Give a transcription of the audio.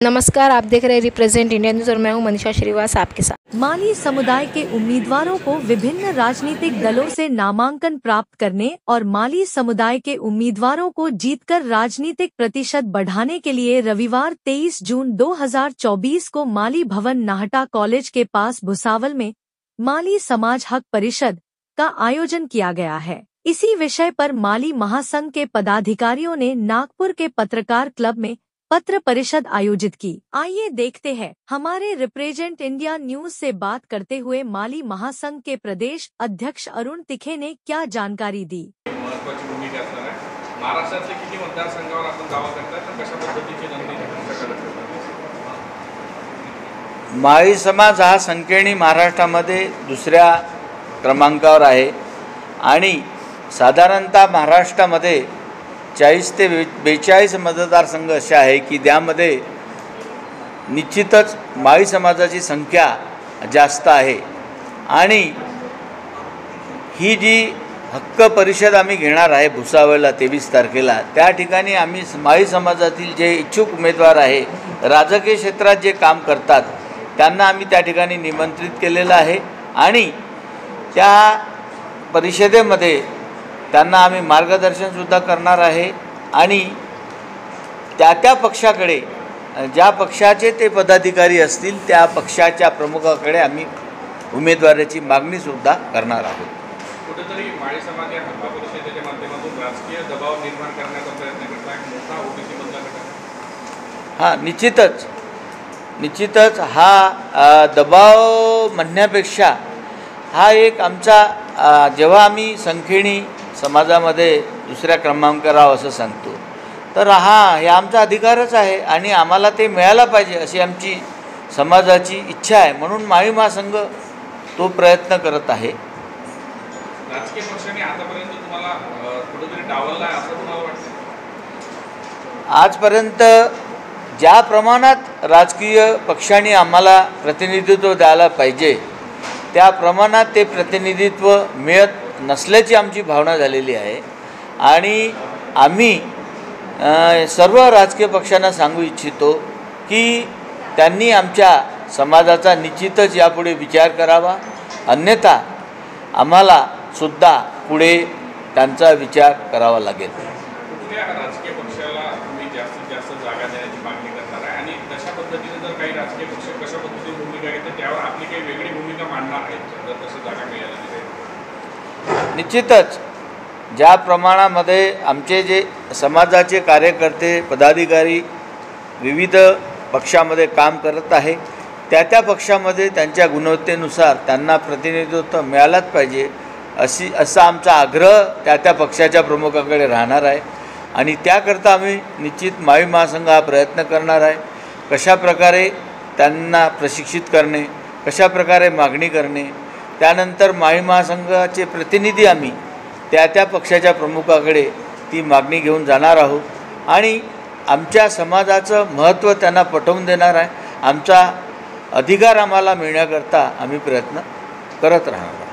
नमस्कार, आप देख रहे हैं रिप्रेजेंट इंडिया न्यूज़ और मैं हूं मनीषा श्रीवास आपके साथ। माली समुदाय के उम्मीदवारों को विभिन्न राजनीतिक दलों से नामांकन प्राप्त करने और माली समुदाय के उम्मीदवारों को जीतकर राजनीतिक प्रतिशत बढ़ाने के लिए रविवार 23 जून 2024 को माली भवन नाहटा कॉलेज के पास भुसावल में माली समाज हक परिषद का आयोजन किया गया है। इसी विषय पर माली महासंघ के पदाधिकारियों ने नागपुर के पत्रकार क्लब में पत्र परिषद आयोजित की। आइए देखते हैं हमारे रिप्रेजेंट इंडिया न्यूज से बात करते हुए माली महासंघ के प्रदेश अध्यक्ष अरुण तिखे ने क्या जानकारी दी। महत्त्वाची भूमिका असणार आहे। महाराष्ट्रातले किती मतदारसंघावर आपण दावा करताय तर कशा पद्धतीची नोंदणी माळी समाज हा संख्येने महाराष्ट्रामध्ये दुसऱ्या क्रमांकावर आहे आणि साधारणतः महाराष्ट्रामध्ये 40 ते 42 मतदारसंघ असे आहे की त्यामध्ये निश्चितच माळी समाजाची संख्या जास्त आहे आणि ही जी हक्क परिषद आम्ही घेणार आहे भुसावळला 23 तारखेला, त्या ठिकाणी आम्ही माळी समाजातील जे इच्छुक उमेदवार आहे, राजकीय क्षेत्रात जे काम करतात त्यांना आम्ही त्या ठिकाणी निमंत्रित केलेलं आहे आणि त्या परिषदेमध्ये त्यांना आम्ही मार्गदर्शनसुद्धा करणार आहे आणि त्या पक्षाकडे ज्या पक्षाचे ते पदाधिकारी असतील त्या पक्षाच्या प्रमुखाकडे आम्ही उमेदवाराची मागणीसुद्धा करणार आहोत। कुठेतरी माळी समाज या हक्क परिषदेच्या माध्यमातून राजकीय दबाव निर्माण करण्याचा प्रयत्न करत आहे, मोठा ओबीसी मधला गट। हां, निश्चितच हा दबाव म्हणण्यापेक्षा हा एक आमचा जेव्हा आम्ही संख्येने समाजामध्ये दुसऱ्या क्रमांकावर आहोत असं सांगतो तर हे आमचा अधिकारच आहे आणि आम्हाला ते मिळायला पाहिजे अशी आमची समाजाची इच्छा आहे, म्हणून माळी महासंघ तो प्रयत्न करत आहे। राजकीय पक्षांनी आतापर्यंत तुम्हाला कुठेतरी डावलला आहे असं तुम्हाला वाटतं? आजपर्यंत ज्या प्रमाणात राजकीय पक्षांनी आम्हाला प्रतिनिधित्व द्यायला पाहिजे त्या प्रमाणात ते प्रतिनिधित्व मिळत नसल्याची आमची भावना झालेली आहे आणि आम्ही सर्व राजकीय पक्षांना सांगू इच्छितो की त्यांनी आमच्या समाजाचा निश्चितच यापुढे विचार करावा, अन्यथा आम्हाला सुद्धा पुढे त्यांचा विचार करावा लागेल। कुठल्या राजकीय पक्षाला तुम्ही जास्तीत जास्त जागा देण्याची मागणी करणार आहे आणि तशा पद्धतीने जर काही राजकीय पक्ष कशा पद्धतीने भूमिका घेतात त्यावर आपली काही वेगळी भूमिका मांडणार आहेत जर तसं जागा मिळाली? निश्चितच ज्या प्रमाणामध्ये आमचे जे समाजाचे कार्यकर्ते पदाधिकारी विविध पक्षामध्ये काम करत आहे त्या पक्षामध्ये त्यांच्या गुणवत्तेनुसार त्यांना प्रतिनिधित्व मिळालंच पाहिजे असा आमचा आग्रह त्या पक्षाच्या प्रमुखाकडे राहणार आहे आणि त्याकरता आम्ही निश्चित माळी महासंघ हा प्रयत्न करणार आहे। कशाप्रकारे त्यांना प्रशिक्षित करणे, कशाप्रकारे मागणी करणे, त्यानंतर माळी महासंघाचे प्रतिनिधी आम्ही त्या पक्षाच्या प्रमुखाकडे ती मागणी घेऊन जाणार आहोत आणि आमच्या समाजाचं महत्त्व त्यांना पटवून देणार आहे। आमचा अधिकार आम्हाला मिळण्याकरता आम्ही प्रयत्न करत राहणार आहोत।